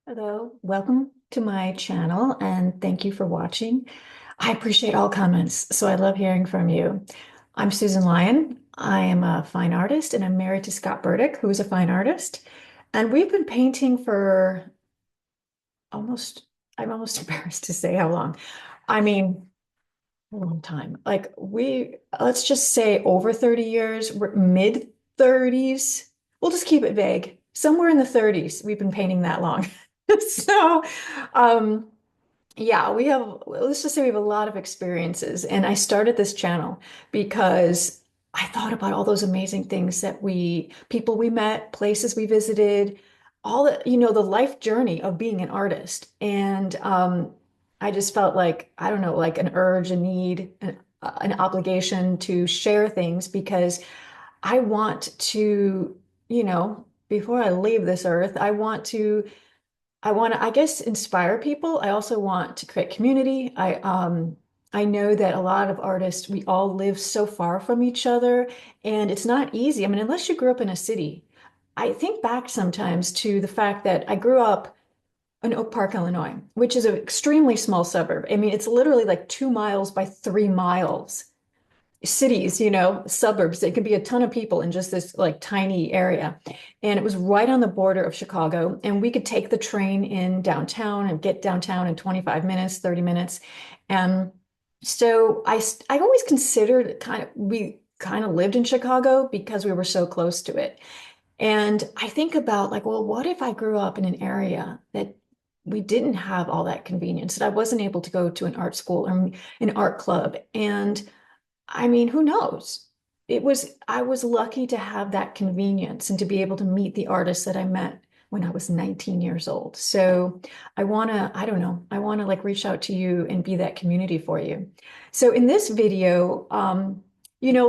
Hello, welcome to my channel and thank you for watching. I appreciate all comments, so I love hearing from you. I'm Susan Lyon. I am a fine artist and I'm married to Scott Burdick, who is a fine artist. And we've been painting for almost, I'm almost embarrassed to say how long. I mean, a long time. Let's just say over 30 years, we're mid 30s. We'll just keep it vague. Somewhere in the 30s, we've been painting that long. So, um, yeah, let's just say we have a lot of experiences. And I started this channel because I thought about all those amazing things people we met, places we visited, the life journey of being an artist. And I just felt like, I don't know, like an urge, a need, an obligation to share things because I want to, before I leave this earth, I guess, inspire people. I also want to create community. I know that a lot of artists, we all live so far from each other, and it's not easy. I mean, unless you grew up in a city. I think back sometimes to the fact that I grew up in Oak Park, Illinois, which is an extremely small suburb. I mean, it's literally like 2 miles by 3 miles cities, suburbs. It could be a ton of people in just this like tiny area. And it was right on the border of Chicago. And we could take the train in downtown and get downtown in 25 minutes, 30 minutes. And so I always considered we kind of lived in Chicago because we were so close to it. And I think about like, well, what if I grew up in an area that we didn't have all that convenience, that I wasn't able to go to an art school or an art club? And I mean, who knows? I was lucky to have that convenience and to be able to meet the artists that I met when I was 19 years old. So I don't know, I want to like reach out to you and be that community for you. So in this video,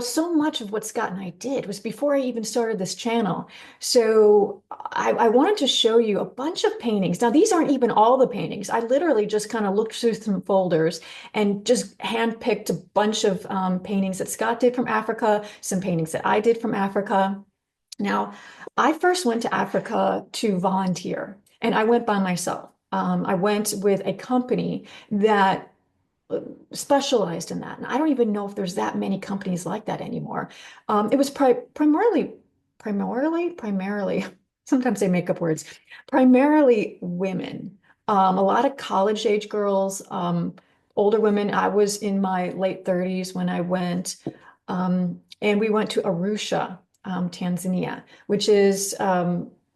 so much of what Scott and I did was before I even started this channel. So I wanted to show you a bunch of paintings. Now, these aren't even all the paintings. I literally just kind of looked through some folders and just handpicked a bunch of paintings that Scott did from Africa, some paintings that I did from Africa. Now, I first went to Africa to volunteer, and I went by myself. I went with a company that specialized in that. And I don't even know if there's that many companies like that anymore. It was primarily, sometimes they make up words, primarily women. A lot of college age girls, older women. I was in my late 30s when I went, and we went to Arusha, Tanzania, which is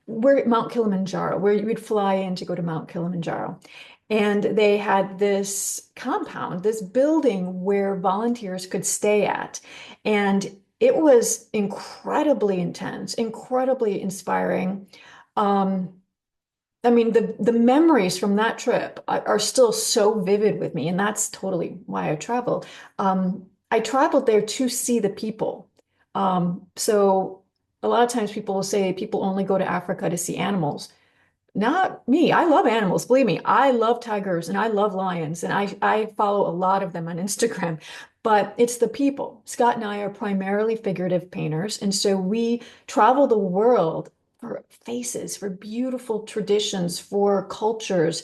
where Mount Kilimanjaro, where you would fly in to go to Mount Kilimanjaro. And they had this compound, this building where volunteers could stay at. And it was incredibly intense, incredibly inspiring. Um, I mean, the memories from that trip are still so vivid with me, and that's totally why I traveled. I traveled there to see the people. So a lot of times people will say people only go to Africa to see animals. Not me. I love animals. Believe me, I love tigers and I love lions, and I follow a lot of them on Instagram. But it's the people. Scott and I are primarily figurative painters, and so we travel the world for faces, for beautiful traditions, for cultures.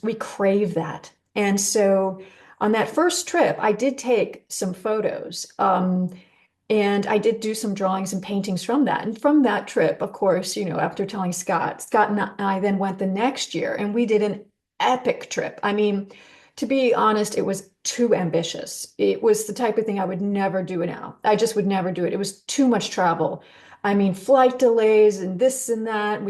We crave that. And so on that first trip, I did take some photos. And I did do some drawings and paintings from that. And from that trip, of course, after telling Scott, Scott and I then went the next year and we did an epic trip. I mean, to be honest, it was too ambitious. It was the type of thing I would never do now. I just would never do it. It was too much travel. I mean, flight delays and this and that.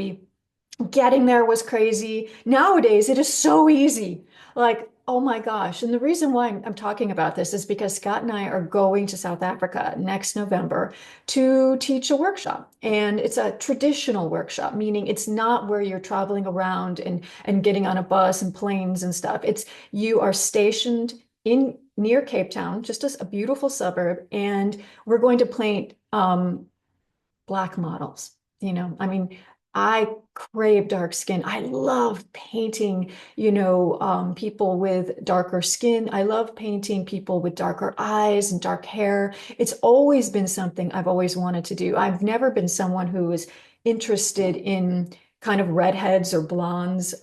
Getting there was crazy. Nowadays, it is so easy. Like, oh my gosh. And the reason why I'm talking about this is because Scott and I are going to South Africa next November to teach a workshop. And it's a traditional workshop, meaning it's not where you're traveling around and getting on a bus and planes and stuff. It's you are stationed in near Cape Town, just a beautiful suburb, and we're going to paint black models. I mean, I crave dark skin. I love painting, people with darker skin. I love painting people with darker eyes and dark hair. It's always been something I've always wanted to do. I've never been someone who was interested in kind of redheads or blondes.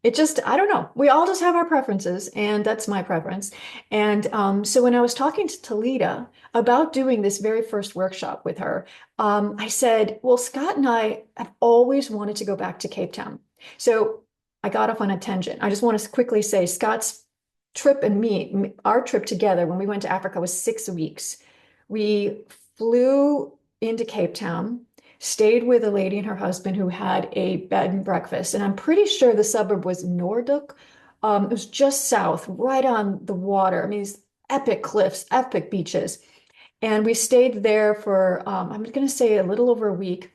It just, I don't know. We all just have our preferences, and that's my preference. And so when I was talking to Talita about doing this very first workshop with her, I said, well, Scott and I have always wanted to go back to Cape Town. So I got off on a tangent. I just want to quickly say Scott's trip and our trip together when we went to Africa was 6 weeks. We flew into Cape Town, stayed with a lady and her husband who had a bed and breakfast. And I'm pretty sure the suburb was Noordhoek. It was just south, right on the water. I mean, these epic cliffs, epic beaches. And we stayed there for, I'm going to say a little over a week.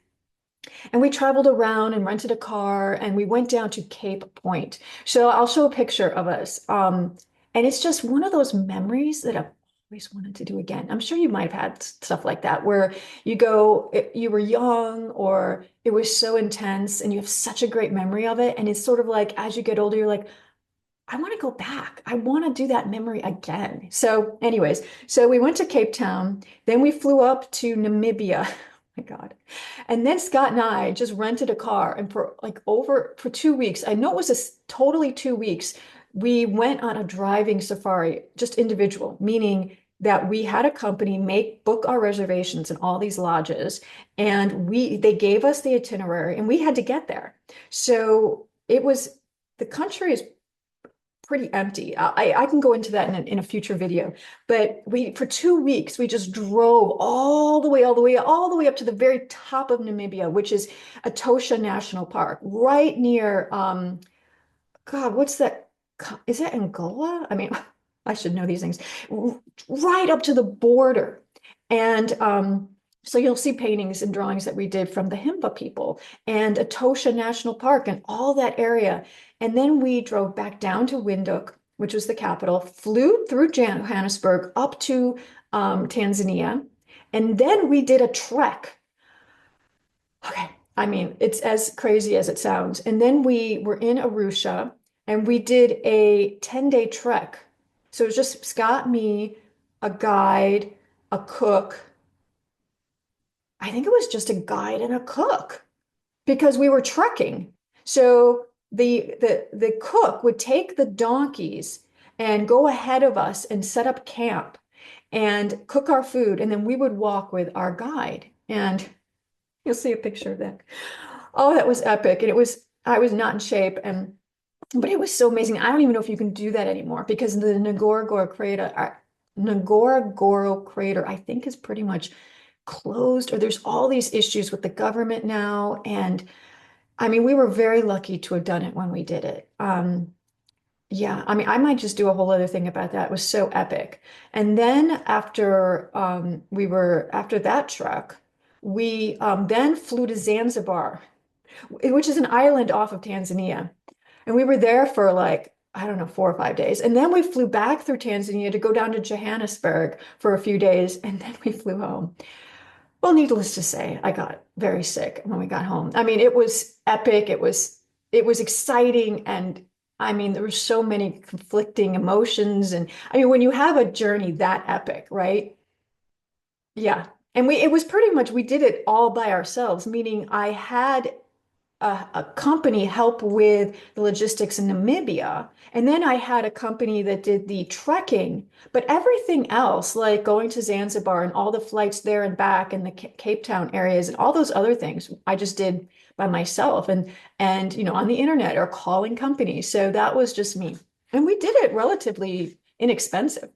And we traveled around and rented a car and we went down to Cape Point. So I'll show a picture of us. And it's just one of those memories that I've always wanted to do again. I'm sure you might have had stuff like that where you go, you were young or it was so intense and you have such a great memory of it. And it's sort of like as you get older, you're like, I want to go back. I want to do that memory again. So, anyways, so we went to Cape Town, then we flew up to Namibia. Oh my God. And then Scott and I just rented a car and for 2 weeks, I know it was totally 2 weeks, we went on a driving safari, just individual, meaning that we had a company book our reservations in all these lodges and they gave us the itinerary and we had to get there. So the country is pretty empty. I can go into that in a future video, but for 2 weeks we just drove all the way up to the very top of Namibia, which is Etosha National Park, right near God, what's that? Is that Angola? I mean, I should know these things. Right up to the border, and so you'll see paintings and drawings that we did from the Himba people and Etosha National Park and all that area. And then we drove back down to Windhoek, which was the capital, flew through Johannesburg up to Tanzania, and then we did a trek. Okay, I mean, it's as crazy as it sounds. And then we were in Arusha and we did a 10-day trek. So it was just Scott, me, a guide, a cook. I think it was just a guide and a cook because we were trekking. So the cook would take the donkeys and go ahead of us and set up camp and cook our food, and then we would walk with our guide. And you'll see a picture of that. Oh, that was epic. And I was not in shape, but it was so amazing. I don't even know if you can do that anymore because the Ngorongoro crater, I think, is pretty much closed, or there's all these issues with the government now. And I mean, we were very lucky to have done it when we did it. Yeah, I mean, I might just do a whole other thing about that. It was so epic. And then after that trek, we then flew to Zanzibar, which is an island off of Tanzania. And we were there for like, I don't know, 4 or 5 days. And then we flew back through Tanzania to go down to Johannesburg for a few days. And then we flew home. Well, needless to say, I got very sick when we got home. I mean, it was epic. It was exciting. And I mean, there were so many conflicting emotions. And I mean, when you have a journey that epic, right? Yeah. And it was pretty much, we did it all by ourselves, meaning I had a company help with the logistics in Namibia. And then I had a company that did the trekking, but everything else, like going to Zanzibar and all the flights there and back and the Cape Town areas and all those other things, I just did by myself and on the internet or calling companies. So that was just me. And we did it relatively inexpensive.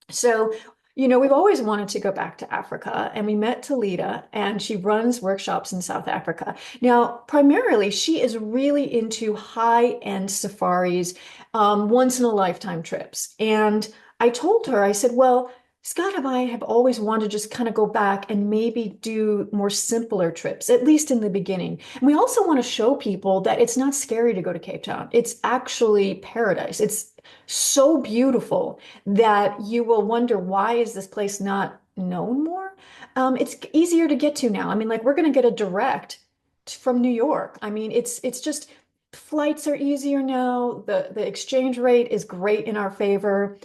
So, we've always wanted to go back to Africa, and we met Talita, and she runs workshops in South Africa. Now, primarily, she is really into high-end safaris, once in a lifetime trips. And I told her, I said, well, Scott and I have always wanted to just kind of go back and maybe do more simpler trips, at least in the beginning. And we also want to show people that it's not scary to go to Cape Town. It's actually paradise. It's so beautiful that you will wonder, why is this place not known more? It's easier to get to now. I mean, like we're going to get a direct from New York. I mean, it's just flights are easier now. The exchange rate is great in our favor.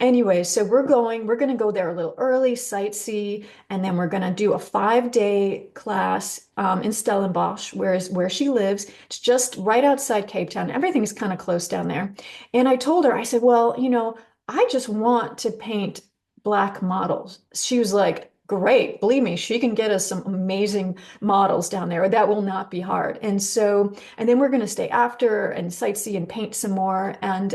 Anyway, so we're going to go there a little early, sightsee, and then we're going to do a 5 day class in Stellenbosch, where she lives. It's just right outside Cape Town. Everything's kind of close down there. And I told her, I said, well, I just want to paint black models. She was like, great, believe me, she can get us some amazing models down there. That will not be hard. And then we're going to stay after and sightsee and paint some more. And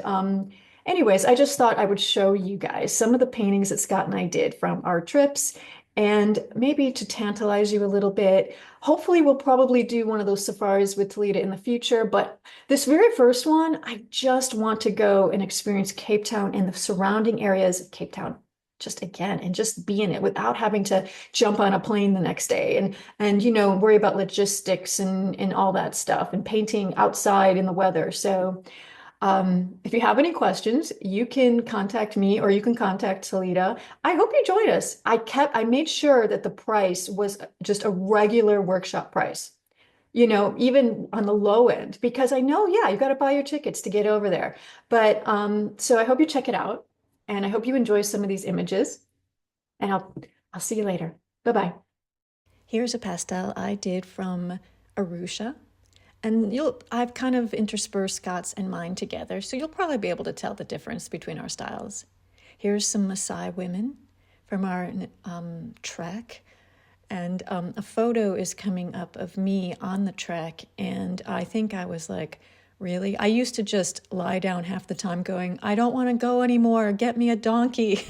anyways, I just thought I would show you guys some of the paintings that Scott and I did from our trips, and maybe to tantalize you a little bit. Hopefully, we'll probably do one of those safaris with Talita in the future, but this very first one, I just want to go and experience Cape Town and the surrounding areas of Cape Town just again and just be in it without having to jump on a plane the next day and worry about logistics and all that stuff and painting outside in the weather. So if you have any questions, you can contact me or you can contact Salida. I hope you join us. I made sure that the price was just a regular workshop price, even on the low end, because I know, yeah, you got to buy your tickets to get over there. But so I hope you check it out and I hope you enjoy some of these images and I'll see you later. Bye-bye. Here's a pastel I did from Arusha. And I've kind of interspersed Scott's and mine together, so you'll probably be able to tell the difference between our styles. Here's some Maasai women from our trek, and a photo is coming up of me on the trek, and I think I was like, really? I used to just lie down half the time going, I don't want to go anymore, get me a donkey.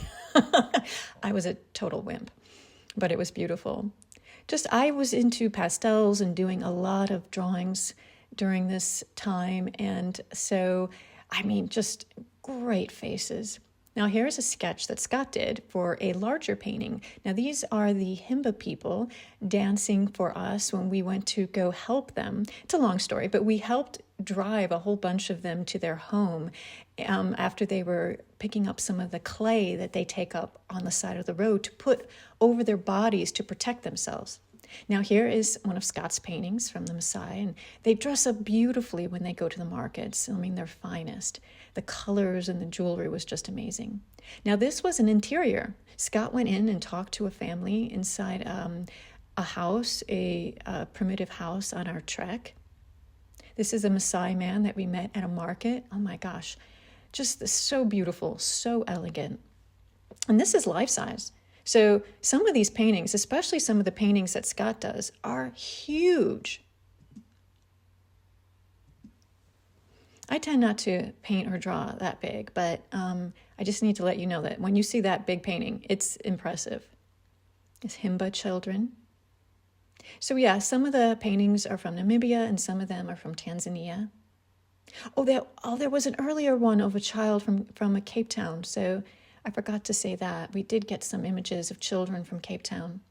I was a total wimp, but it was beautiful. I was into pastels and doing a lot of drawings during this time. And so, just great faces. Now, here's a sketch that Scott did for a larger painting. Now, these are the Himba people dancing for us when we went to go help them. It's a long story, but we helped drive a whole bunch of them to their home after they were picking up some of the clay that they take up on the side of the road to put over their bodies to protect themselves. Now, here is one of Scott's paintings from the Maasai, and they dress up beautifully when they go to the markets. Their finest. The colors and the jewelry was just amazing. Now, this was an interior. Scott went in and talked to a family inside a house, a primitive house on our trek. This is a Maasai man that we met at a market. Oh my gosh, just so beautiful, so elegant. And this is life-size. So some of these paintings, especially some of the paintings that Scott does, are huge. I tend not to paint or draw that big, but I just need to let you know that when you see that big painting, it's impressive. It's Himba children. So yeah, some of the paintings are from Namibia and some of them are from Tanzania. There was an earlier one of a child from a Cape Town, so I forgot to say that. We did get some images of children from Cape Town.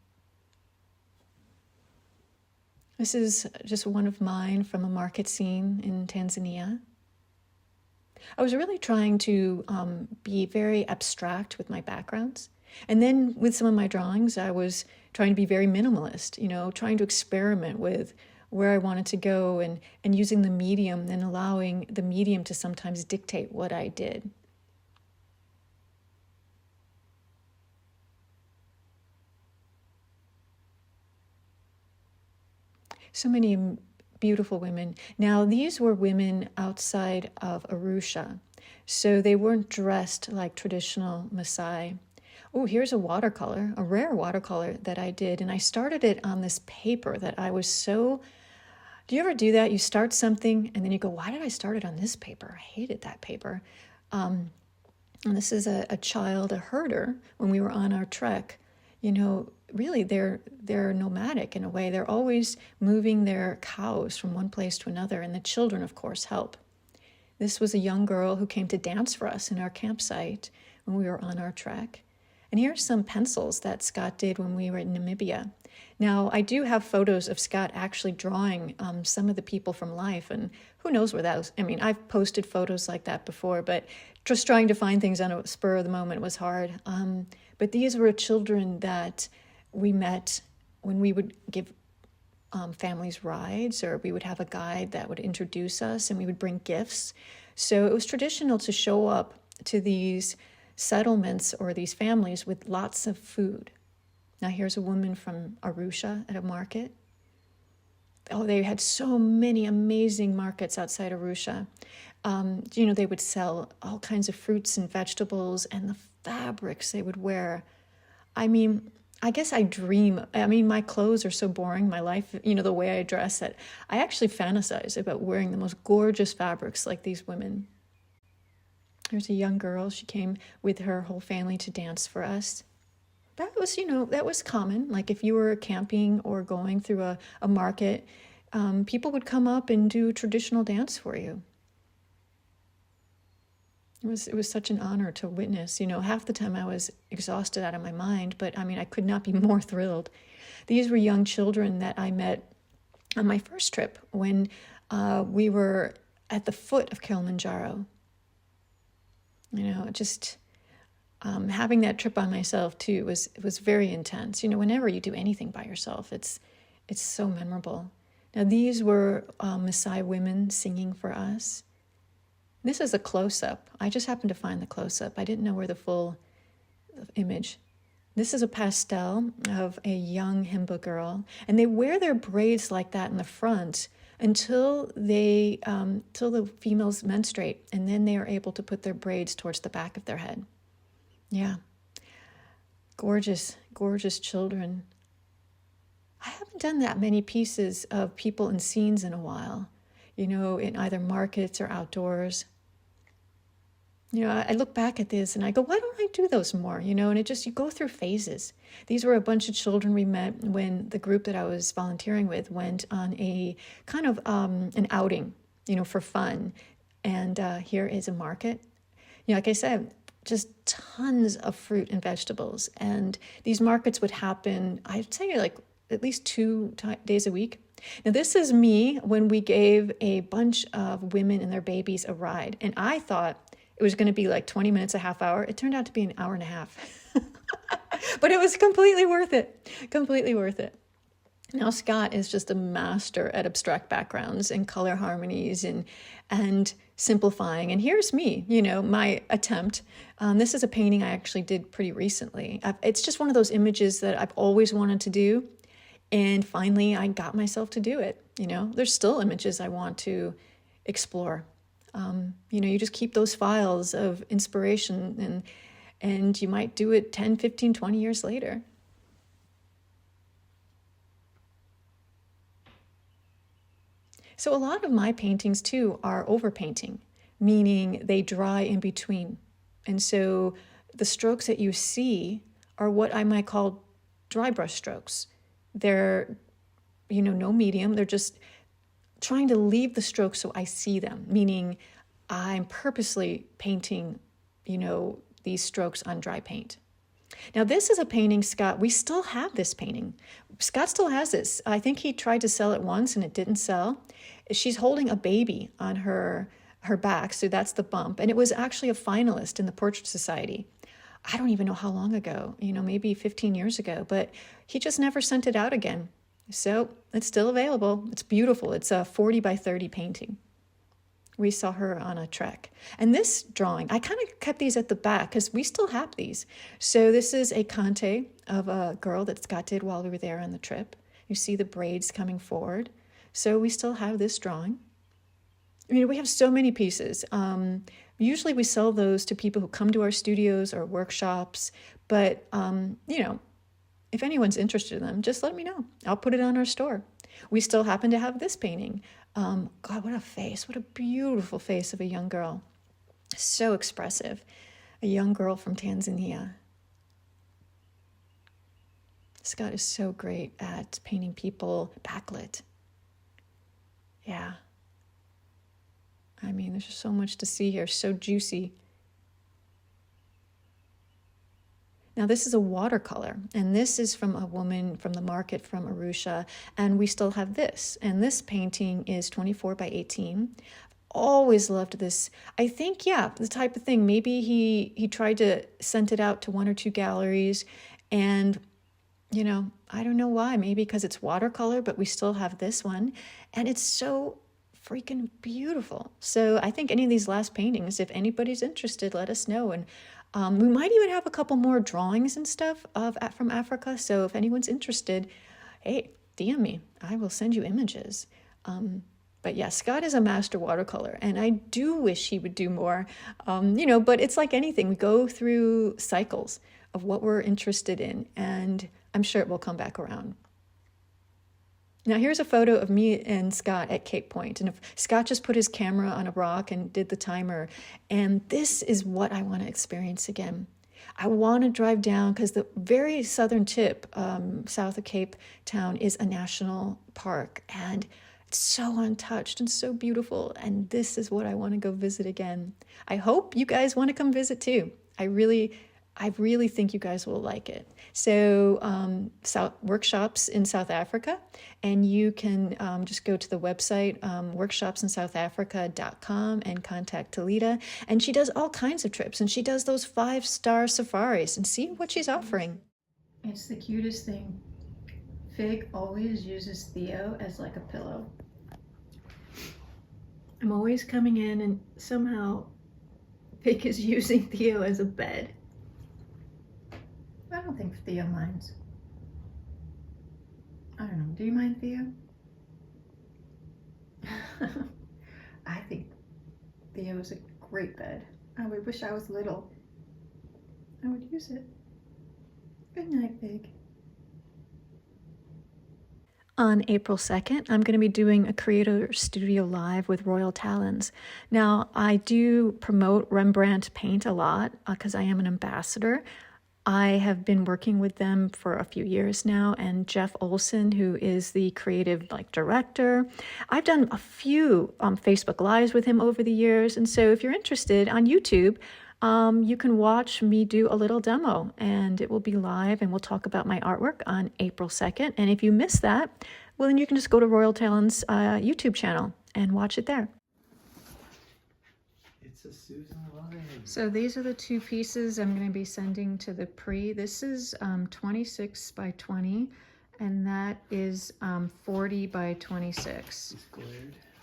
This is just one of mine from a market scene in Tanzania. I was really trying to be very abstract with my backgrounds. And then with some of my drawings, I was trying to be very minimalist, trying to experiment with where I wanted to go and using the medium and allowing the medium to sometimes dictate what I did. So many beautiful women. Now, these were women outside of Arusha, so they weren't dressed like traditional Maasai. Oh, here's a watercolor, a rare watercolor that I did, and I started it on this paper that I was so... Do you ever do that? You start something, and then you go, why did I start it on this paper? I hated that paper. And this is a child, a herder, when we were on our trek. Really, they're nomadic in a way. They're always moving their cows from one place to another, and the children, of course, help. This was a young girl who came to dance for us in our campsite when we were on our trek. And here's some pencils that Scott did when we were in Namibia. Now, I do have photos of Scott actually drawing some of the people from life, and who knows where that was. I've posted photos like that before, but just trying to find things on a spur of the moment was hard. But these were children that we met when we would give families rides, or we would have a guide that would introduce us and we would bring gifts. So it was traditional to show up to these settlements or these families with lots of food. Now here's a woman from Arusha at a market. Oh, they had so many amazing markets outside Arusha. They would sell all kinds of fruits and vegetables, and the fabrics they would wear. I mean, I guess I dream. I mean, my clothes are so boring, my life, the way I dress it. I actually fantasize about wearing the most gorgeous fabrics like these women. There's a young girl. She came with her whole family to dance for us. That was common. Like if you were camping or going through a market, people would come up and do a traditional dance for you. It was such an honor to witness. Half the time I was exhausted out of my mind, but I mean, I could not be more thrilled. These were young children that I met on my first trip when we were at the foot of Kilimanjaro. Just having that trip by myself too was very intense. Whenever you do anything by yourself, it's so memorable. Now these were Maasai women singing for us. This is a close-up. I just happened to find the close-up. I didn't know where the full image. This is a pastel of a young Himba girl, and they wear their braids like that in the front until till the females menstruate, and then they are able to put their braids towards the back of their head. Yeah, gorgeous, gorgeous children. I haven't done that many pieces of people and scenes in a while, in either markets or outdoors. I look back at this and I go, why don't I do those more? And you go through phases. These were a bunch of children we met when the group that I was volunteering with went on a kind of an outing, for fun. And here is a market. Like I said, just tons of fruit and vegetables. And these markets would happen, I'd say like at least 2 days a week. Now, this is me when we gave a bunch of women and their babies a ride. And I thought it was going to be like 20 minutes, a half hour. It turned out to be an hour and a half. But it was completely worth it. Completely worth it. Now, Scott is just a master at abstract backgrounds and color harmonies and simplifying. And here's me, my attempt. This is a painting I actually did pretty recently. It's just one of those images that I've always wanted to do. And finally, I got myself to do it. There's still images I want to explore. You just keep those files of inspiration and you might do it 10, 15, 20 years later. So a lot of my paintings too are overpainting, meaning they dry in between. And so the strokes that you see are what I might call dry brush strokes. They're, no medium. They're just trying to leave the strokes so I see them, meaning I'm purposely painting, these strokes on dry paint. Now, this is a painting, Scott. We still have this painting. Scott still has this. I think he tried to sell it once and it didn't sell. She's holding a baby on her back, so that's the bump. And it was actually a finalist in the Portrait Society. I don't even know how long ago, maybe 15 years ago, but he just never sent it out again. So it's still available. It's beautiful. It's a 40 by 30 painting. We saw her on a trek. And this drawing, I kind of kept these at the back because we still have these. So this is a Conte of a girl that Scott did while we were there on the trip. You see the braids coming forward. So we still have this drawing. We have so many pieces. Usually we sell those to people who come to our studios or workshops. But, if anyone's interested in them, just let me know. I'll put it on our store. We still happen to have this painting. God, what a face. What a beautiful face of a young girl. So expressive. A young girl from Tanzania. Scott is so great at painting people backlit. Yeah. There's just so much to see here. So juicy. Now, this is a watercolor, and this is from a woman from the market from Arusha, and we still have this. And this painting is 24 by 18. I've always loved this. I think, the type of thing. Maybe he tried to send it out to 1 or 2 galleries, and, I don't know why. Maybe because it's watercolor, but we still have this one. And it's so freaking beautiful. So I think any of these last paintings, if anybody's interested, let us know. And we might even have a couple more drawings and stuff from Africa. So if anyone's interested, hey, DM me. I will send you images. But yeah, Scott is a master watercolor, and I do wish he would do more, but it's like anything. We go through cycles of what we're interested in, and I'm sure it will come back around. Now here's a photo of me and Scott at Cape Point, and Scott just put his camera on a rock and did the timer, and this is what I want to experience again. I want to drive down, because the very southern tip, south of Cape Town, is a national park, and it's so untouched and so beautiful, and this is what I want to go visit again. I hope you guys want to come visit too. I really think you guys will like it. So workshops in South Africa, and you can just go to the website, workshopsinsoutafrica.com, and contact Talita. And she does all kinds of trips, and she does those 5-star safaris, and see what she's offering. It's the cutest thing. Fig always uses Theo as like a pillow. I'm always coming in and somehow Fig is using Theo as a bed. I don't think Theo minds. I don't know, do you mind, Theo? I think Theo is a great bed. I would wish I was little. I would use it. Good night, Fig. On April 2nd, I'm going to be doing a Creator Studio Live with Royal Talons. Now, I do promote Rembrandt paint a lot because I am an ambassador. I have been working with them for a few years now, and Jeff Olson, who is the creative director, I've done a few Facebook Lives with him over the years. And so if you're interested, on YouTube, you can watch me do a little demo, and it will be live, and we'll talk about my artwork on April 2nd. And if you miss that, well, then you can just go to Royal Talon's YouTube channel and watch it there. It's a Susan line. So these are the two pieces I'm going to be sending to the pre. This is 26 by 20, and that is 40 by 26.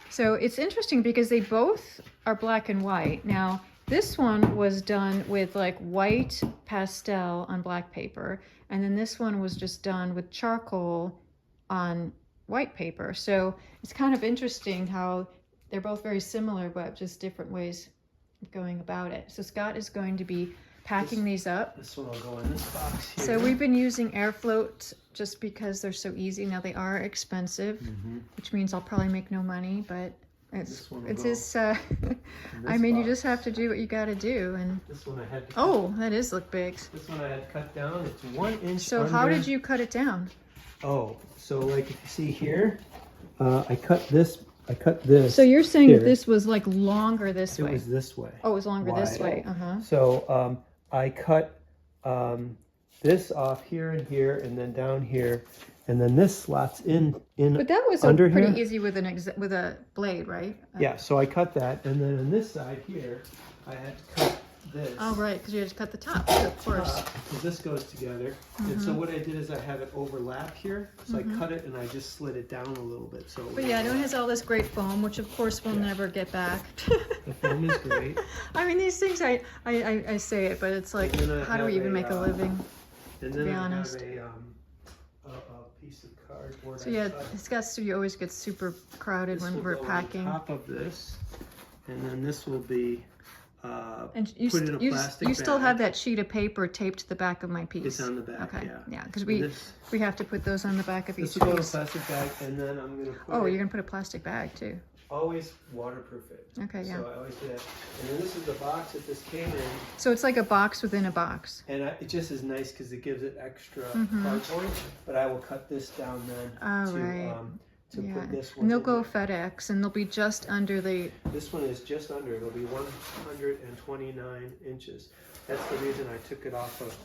So it's interesting because they both are black and white. Now, this one was done with like white pastel on black paper, and then this one was just done with charcoal on white paper. So it's kind of interesting how they're both very similar, but just different ways of going about it. So Scott is going to be packing these up. This one will go in this box here. So we've been using air float just because they're so easy. Now they are expensive, which means I'll probably make no money, but it's just, I mean, you just have to do what you got to do. And this one I had to cut. That is look big. This one I had to cut down. It's 1 inch. So under. How did you cut it down? Oh, so like if you see here, I cut this. So you're saying here. This was like longer this way? It was this way. Oh, it was longer this way. So I cut this off here and here, and then down here. And then this slots in. But that was under pretty here. Easy with with a blade, right? Yeah. So I cut that, and then on this side here, I had to cut this. Oh, right, because you had to cut the top, of course. Because this goes together. And so what I did is I have it overlap here. So I cut it and I just slid it down a little bit. So. But yeah, it has all this great foam, which of course we'll never get back. The foam is great. I mean, these things, I say it, but it's like, how do we even make a living? And then to be honest. I have a piece of cardboard. So yeah, Scott's studio always gets super crowded when we're packing. On top of this, and then this will be and you put in a plastic bag. Still have that sheet of paper taped to the back of my piece. It's on the back. Okay. Yeah, because we have to put those on the back of each piece. This will go in a plastic bag, and then I'm gonna put. Oh, you're gonna put a plastic bag too. Always waterproof it. Okay, yeah. So I always do that. And then this is the box that this came in. So it's like a box within a box. And it just is nice because it gives it extra cardboard. But I will cut this down then to put this one. And they'll go FedEx, and they'll be just under the. This one is just under. It'll be 129 inches. That's the reason I took it off of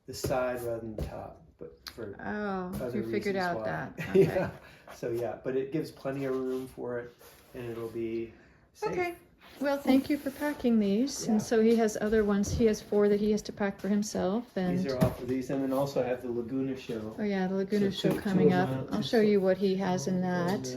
the side rather than the top. But for other you figured out why. That. Okay. Yeah. So yeah, but it gives plenty of room for it. And it'll be safe. Okay. Well, thank you for packing these. Yeah. And so he has other ones. He has 4 that he has to pack for himself. And these are all for these. And then also I have the Laguna show. Oh yeah, the Laguna show coming up. I'll show you what he has in that.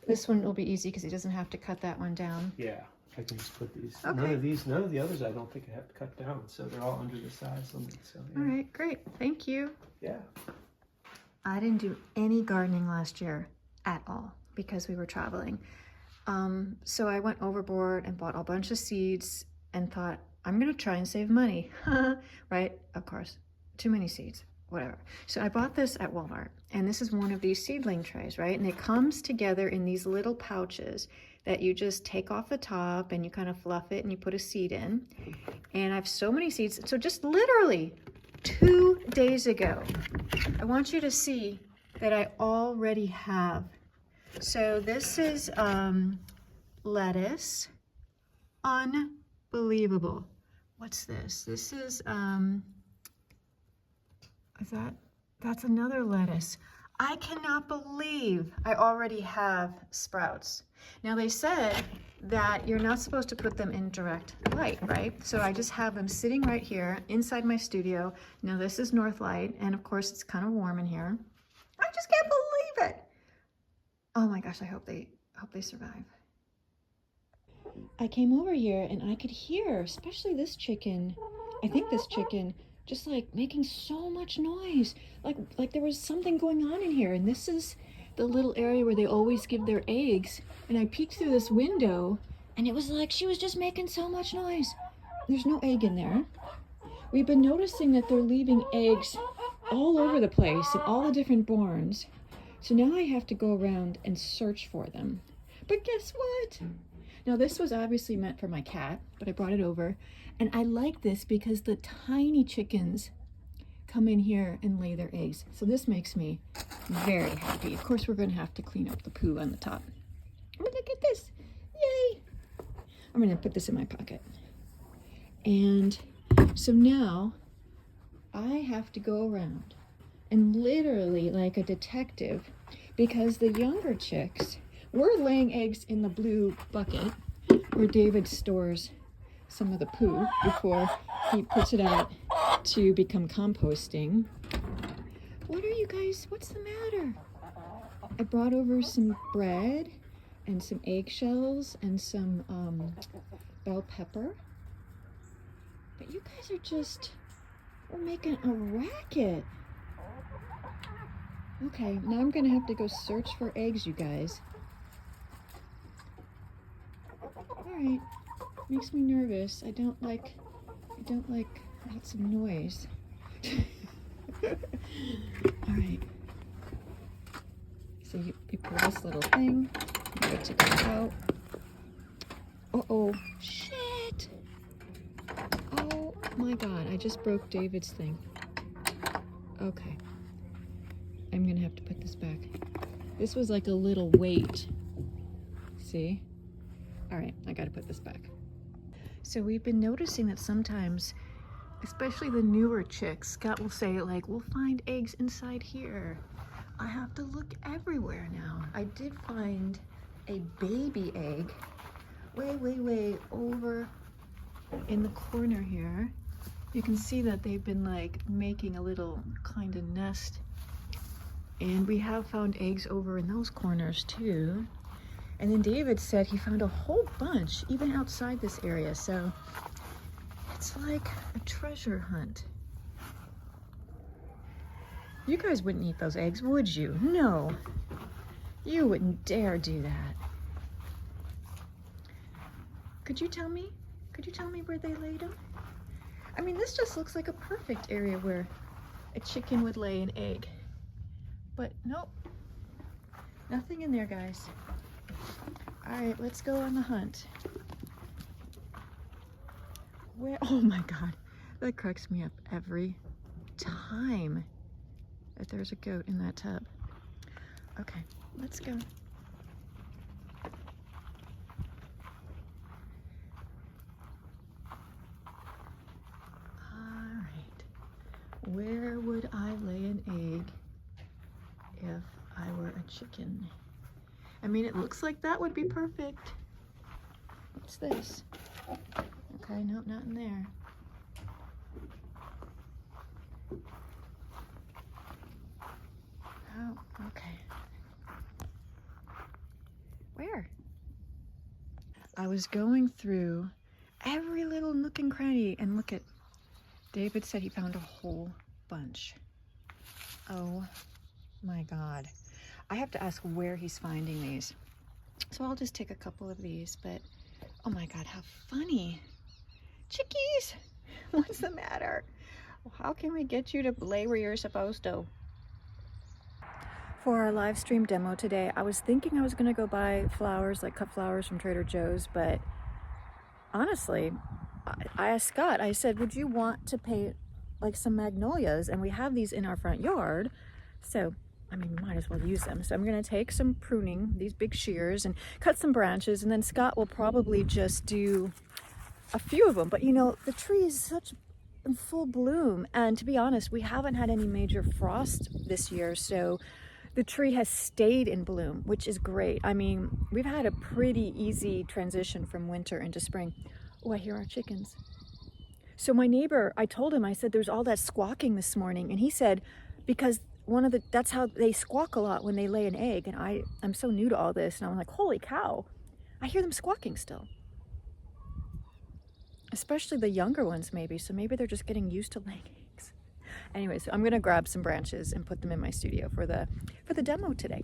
This one will be easy because he doesn't have to cut that one down. Yeah, I can just put these. Okay. None of the others I don't think I have to cut down, so they're all under the size limit. So yeah. All right, great. Thank you. Yeah. I didn't do any gardening last year at all because we were traveling. So I went overboard and bought a bunch of seeds and thought, I'm gonna try and save money, right? Of course, too many seeds, whatever. So I bought this at Walmart, and this is one of these seedling trays, right? And it comes together in these little pouches that you just take off the top and you kind of fluff it and you put a seed in. And I have so many seeds. So just literally 2 days ago, I want you to see that I already have. So this is lettuce. Unbelievable. What's this? This is that's another lettuce. I cannot believe I already have sprouts. Now they said that you're not supposed to put them in direct light, right? So I just have them sitting right here inside my studio. Now this is north light, and of course it's kind of warm in here. I just can't believe it. Oh my gosh, I hope they survive. I came over here and I could hear, especially this chicken, I think this chicken, just like making so much noise. Like there was something going on in here. And this is the little area where they always give their eggs. And I peeked through this window and it was like she was just making so much noise. There's no egg in there. We've been noticing that they're leaving eggs all over the place in all the different barns. So now I have to go around and search for them. But guess what? Now this was obviously meant for my cat, but I brought it over. And I like this because the tiny chickens come in here and lay their eggs. So this makes me very happy. Of course, we're gonna have to clean up the poo on the top. But look at this, yay. I'm gonna put this in my pocket. And so now I have to go around and literally like a detective, because the younger chicks were laying eggs in the blue bucket where David stores some of the poo before he puts it out to become composting. What are you guys, what's the matter? I brought over some bread and some eggshells and some bell pepper. But you guys are just, we're making a racket. Okay, now I'm gonna have to go search for eggs, you guys. All right, makes me nervous. I don't like lots of noise. All right. So you pull this little thing, you get to go out. Uh-oh, shit. Oh my God, I just broke David's thing. Okay. I'm gonna have to put this back. This was like a little weight. See? All right, I gotta put this back. So we've been noticing that sometimes, especially the newer chicks, Scott will say like, we'll find eggs inside here. I have to look everywhere now. I did find a baby egg way over in the corner here. You can see that they've been like making a little kind of nest. And we have found eggs over in those corners too. And then David said he found a whole bunch even outside this area. So it's like a treasure hunt. You guys wouldn't eat those eggs, would you? No, you wouldn't dare do that. Could you tell me? Could you tell me where they laid them? I mean, this just looks like a perfect area where a chicken would lay an egg. But nope, nothing in there, guys. All right, let's go on the hunt. Where, oh my God, that cracks me up every time that there's a goat in that tub. Okay, let's go. All right, where would I lay an egg if I were a chicken? I mean, it looks like that would be perfect. What's this? Okay, nope, not in there. Oh, okay. Where? I was going through every little nook and cranny, and look at, David said he found a whole bunch. Oh my God. I have to ask where he's finding these. So I'll just take a couple of these, but oh my God, how funny. Chickies, what's the matter? How can we get you to lay where you're supposed to? For our live stream demo today, I was thinking I was gonna go buy flowers, like cut flowers from Trader Joe's, but honestly, I asked Scott, I said, would you want to paint like some magnolias? And we have these in our front yard. So, I mean, might as well use them. So I'm gonna take some pruning, these big shears, and cut some branches, and then Scott will probably just do a few of them. But you know, the tree is such in full bloom. And to be honest, we haven't had any major frost this year. So the tree has stayed in bloom, which is great. I mean, we've had a pretty easy transition from winter into spring. Oh, I hear our chickens. So my neighbor, I told him, I said, there's all that squawking this morning. And he said, because that's how they squawk a lot when they lay an egg. And I'm so new to all this. And I'm like, holy cow, I hear them squawking still. Especially the younger ones maybe. So maybe they're just getting used to laying eggs. Anyways, I'm gonna grab some branches and put them in my studio for the demo today.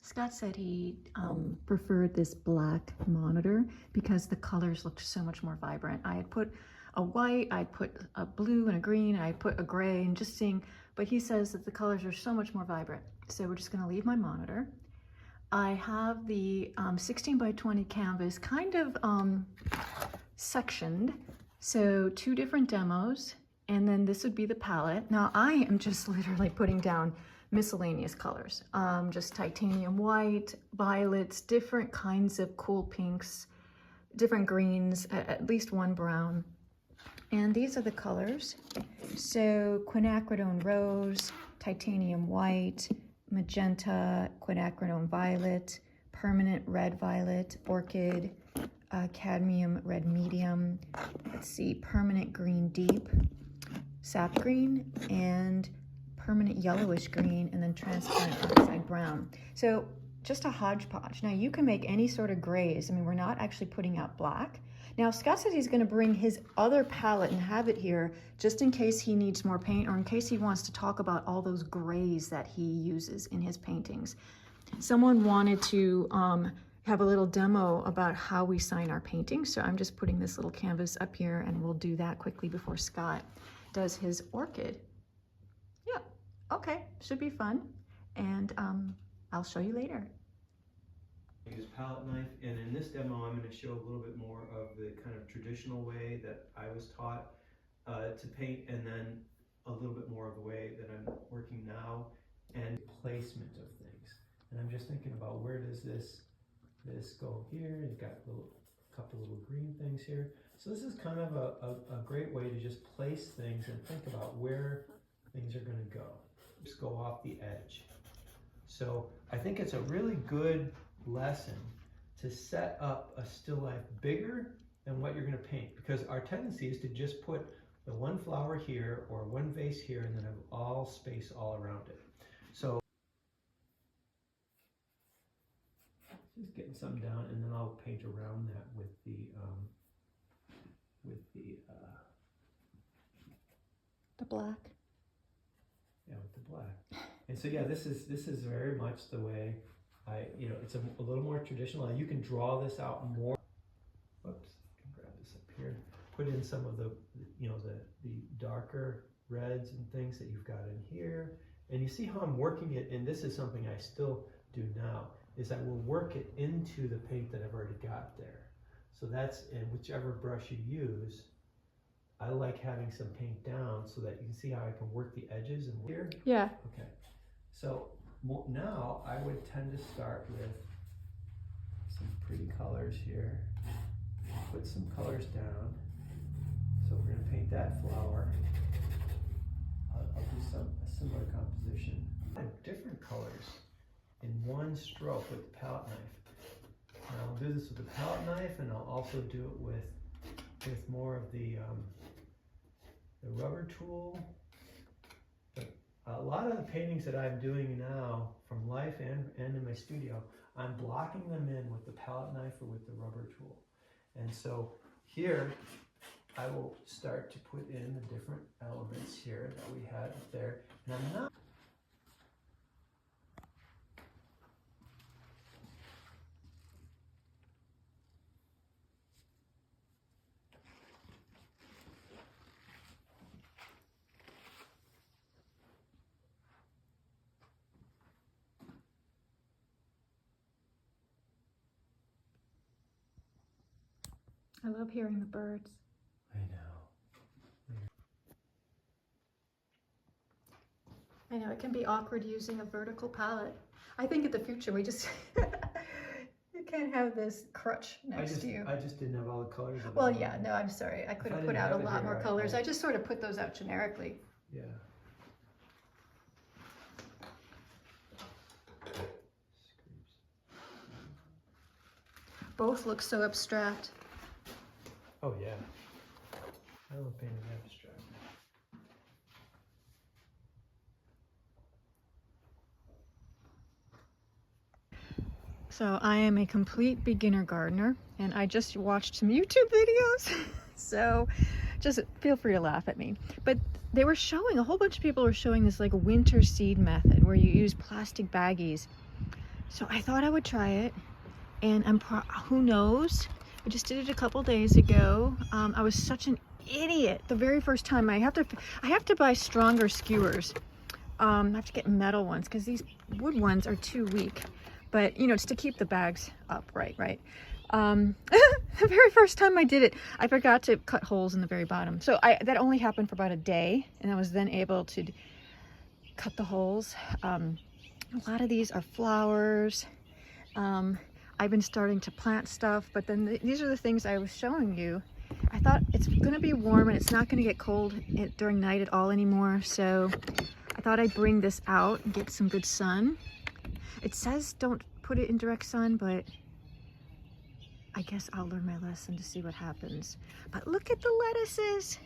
Scott said he preferred this black monitor because the colors looked so much more vibrant. I had put a white, I put a blue and a green, I put a gray, and just seeing, but he says that the colors are so much more vibrant. So we're just gonna leave my monitor. I have the 16 by 20 canvas kind of sectioned. So 2 different demos, and then this would be the palette. Now I am just literally putting down miscellaneous colors, just titanium white, violets, different kinds of cool pinks, different greens, at least one brown. And these are the colors. So quinacridone rose, titanium white, magenta, quinacridone violet, permanent red violet, orchid, cadmium red medium, let's see, permanent green deep, sap green, and permanent yellowish green, and then transparent oxide brown. So just a hodgepodge. Now you can make any sort of grays. I mean, we're not actually putting out black. Now Scott said he's gonna bring his other palette and have it here just in case he needs more paint, or in case he wants to talk about all those grays that he uses in his paintings. Someone wanted to have a little demo about how we sign our paintings. So I'm just putting this little canvas up here, and we'll do that quickly before Scott does his orchid. Yeah, okay, should be fun. And I'll show you later. I use palette knife, and in this demo I'm going to show a little bit more of the kind of traditional way that I was taught to paint, and then a little bit more of the way that I'm working now, and placement of things. And I'm just thinking about, where does this go here? You've got a couple little green things here. So this is kind of a great way to just place things and think about where things are going to go. Just go off the edge. So I think it's a really good lesson to set up a still life bigger than what you're going to paint, because our tendency is to just put the one flower here or one vase here and then have all space all around it. So just getting something down, and then I'll paint around that with the black. Yeah, with the black. And so yeah, this is very much the way it's a little more traditional. You can draw this out more. Whoops, I can grab this up here. Put in some of the darker reds and things that you've got in here. And you see how I'm working it, and this is something I still do now, is I will work it into the paint that I've already got there. So that's, and whichever brush you use, I like having some paint down so that you can see how I can work the edges and here. Yeah. Okay. So now I would tend to start with some pretty colors here. Put some colors down. So we're going to paint that flower. I'll do a similar composition. Different colors in one stroke with the palette knife. And I'll do this with the palette knife, and I'll also do it with more of the rubber tool. But a lot of the paintings that I'm doing now, from life and in my studio, I'm blocking them in with the palette knife or with the rubber tool. And so here, I will start to put in the different elements here that we had up there. And I'm not I love hearing the birds. I know. I know it can be awkward using a vertical palette. I think in the future we just you can't have this crutch next to you. I just didn't have all the colors. Well, yeah, no, I'm sorry. I could have put out a lot more colors. I just sort of put those out generically. Yeah. Both look so abstract. Oh yeah. I love painting abstract. So I am a complete beginner gardener and I just watched some YouTube videos. So just feel free to laugh at me. But they were showing, a whole bunch of people were showing this like winter seed method where you use plastic baggies. So I thought I would try it, and who knows? I just did it a couple days ago. I was such an idiot the very first time. I have to buy stronger skewers. I have to get metal ones because these wood ones are too weak. But you know, it's to keep the bags upright, right? The very first time I did it, I forgot to cut holes in the very bottom. So that only happened for about a day, and I was then able to cut the holes. A lot of these are flowers. I've been starting to plant stuff, but then these are the things I was showing you. I thought it's going to be warm and it's not going to get cold during night at all anymore, so I thought I'd bring this out and get some good sun. It says don't put it in direct sun, but I guess I'll learn my lesson to see what happens. But look at the lettuces.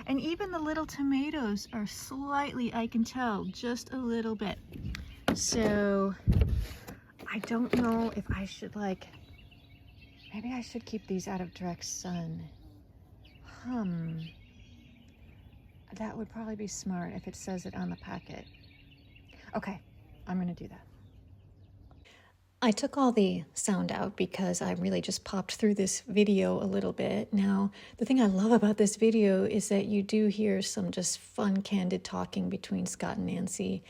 And even the little tomatoes are slightly, I can tell, just a little bit. So I don't know if I should maybe I should keep these out of direct sun. That would probably be smart if it says it on the packet. Okay, I'm gonna do that. I took all the sound out because I really just popped through this video a little bit. Now, the thing I love about this video is that you do hear some just fun, candid talking between Scott and Nancy.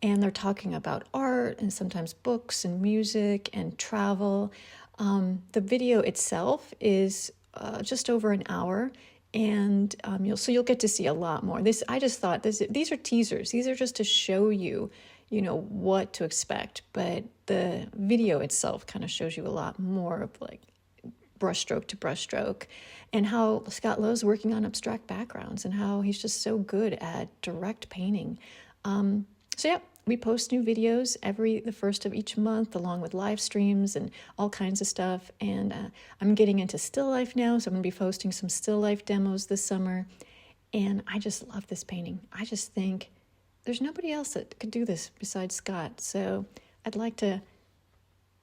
And they're talking about art and sometimes books and music and travel. The video itself is just over an hour, and you'll get to see a lot more. I just thought these are teasers. These are just to show you, what to expect. But the video itself kind of shows you a lot more of like brushstroke to brushstroke, and how Scott loves working on abstract backgrounds and how he's just so good at direct painting. So yeah, we post new videos the first of each month, along with live streams and all kinds of stuff. And I'm getting into still life now, so I'm going to be posting some still life demos this summer. And I just love this painting. I just think there's nobody else that could do this besides Scott. So I'd like to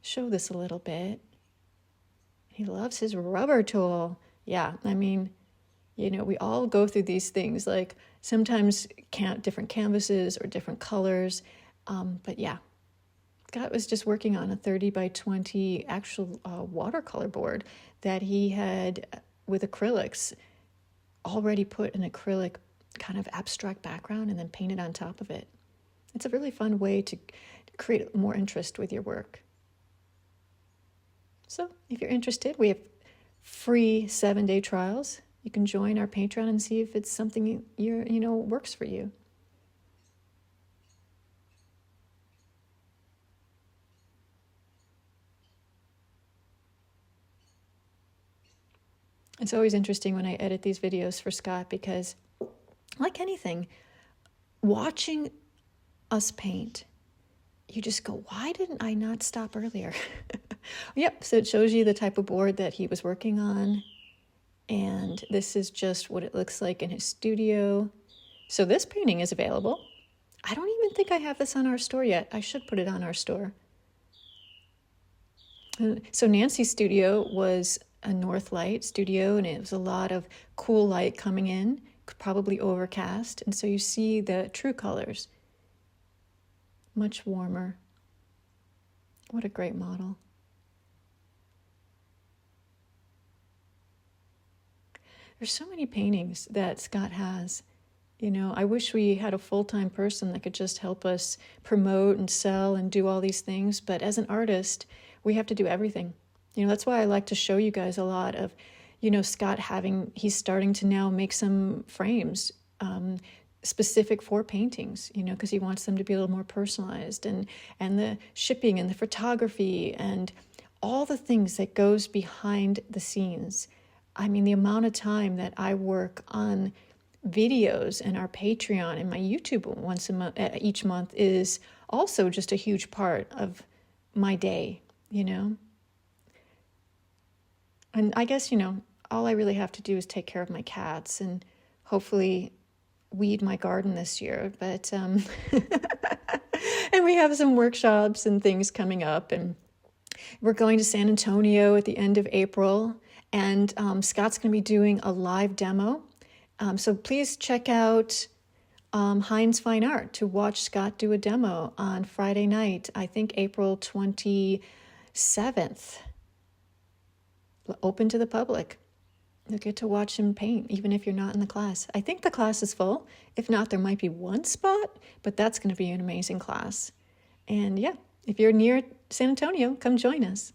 show this a little bit. He loves his rubber tool. Yeah, I mean, we all go through these things, like sometimes different canvases or different colors. But yeah, Scott was just working on a 30 by 20 actual watercolor board that he had with acrylics, already put an acrylic kind of abstract background and then painted on top of it. It's a really fun way to create more interest with your work. So if you're interested, we have free 7-day trials. You can join our Patreon and see if it's something works for you. It's always interesting when I edit these videos for Scott because, like anything, watching us paint, you just go, why didn't I not stop earlier? Yep, so it shows you the type of board that he was working on. And this is just what it looks like in his studio. So this painting is available. I don't even think I have this on our store yet. I should put it on our store. So Nancy's studio was a north light studio, and it was a lot of cool light coming in, probably overcast. And so you see the true colors, much warmer. What a great model. There's so many paintings that Scott has. You know, I wish we had a full-time person that could just help us promote and sell and do all these things. But as an artist, we have to do everything. You know, that's why I like to show you guys a lot of, you know, Scott he's starting to now make some frames specific for paintings, you know, because he wants them to be a little more personalized, and the shipping and the photography and all the things that goes behind the scenes. I mean, the amount of time that I work on videos and our Patreon and my YouTube once a month, each month, is also just a huge part of my day, you know? And I guess, you know, all I really have to do is take care of my cats and hopefully weed my garden this year. But, and we have some workshops and things coming up, and we're going to San Antonio at the end of April, and Scott's going to be doing a live demo. So please check out Heinz Fine Art to watch Scott do a demo on Friday night, I think April 27th. Open to the public. You'll get to watch him paint, even if you're not in the class. I think the class is full. If not, there might be one spot, but that's going to be an amazing class. And yeah, if you're near San Antonio, come join us.